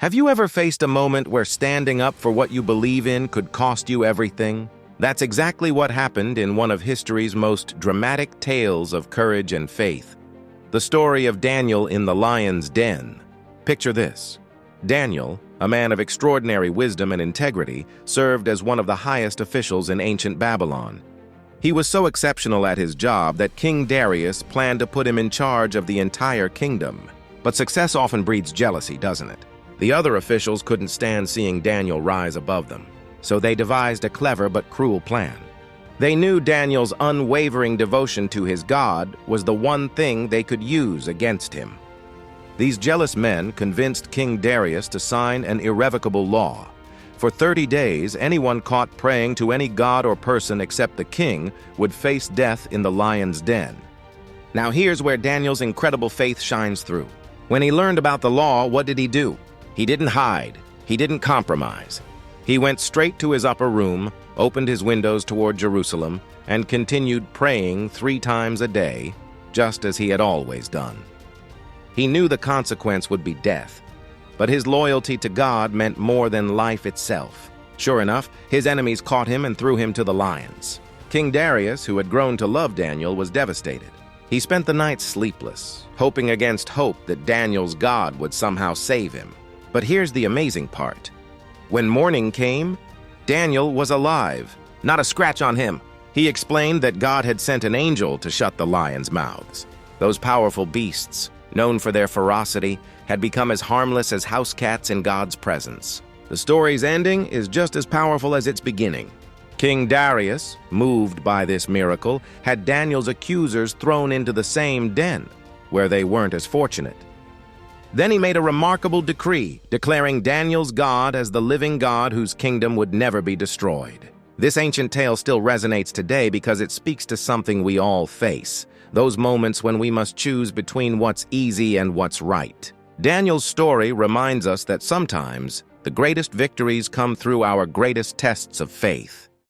Have you ever faced a moment where standing up for what you believe in could cost you everything? That's exactly what happened in one of history's most dramatic tales of courage and faith. The story of Daniel in the lion's den. Picture this. Daniel, a man of extraordinary wisdom and integrity, served as one of the highest officials in ancient Babylon. He was so exceptional at his job that King Darius planned to put him in charge of the entire kingdom. But success often breeds jealousy, doesn't it? The other officials couldn't stand seeing Daniel rise above them, so they devised a clever but cruel plan. They knew Daniel's unwavering devotion to his God was the one thing they could use against him. These jealous men convinced King Darius to sign an irrevocable law. For 30 days, anyone caught praying to any god or person except the king would face death in the lion's den. Now here's where Daniel's incredible faith shines through. When he learned about the law, what did he do? He didn't hide. He didn't compromise. He went straight to his upper room, opened his windows toward Jerusalem, and continued praying 3 times a day, just as he had always done. He knew the consequence would be death, but his loyalty to God meant more than life itself. Sure enough, his enemies caught him and threw him to the lions. King Darius, who had grown to love Daniel, was devastated. He spent the night sleepless, hoping against hope that Daniel's God would somehow save him. But here's the amazing part. When morning came, Daniel was alive, not a scratch on him. He explained that God had sent an angel to shut the lions' mouths. Those powerful beasts, known for their ferocity, had become as harmless as house cats in God's presence. The story's ending is just as powerful as its beginning. King Darius, moved by this miracle, had Daniel's accusers thrown into the same den, where they weren't as fortunate. Then he made a remarkable decree, declaring Daniel's God as the living God whose kingdom would never be destroyed. This ancient tale still resonates today because it speaks to something we all face, those moments when we must choose between what's easy and what's right. Daniel's story reminds us that sometimes the greatest victories come through our greatest tests of faith.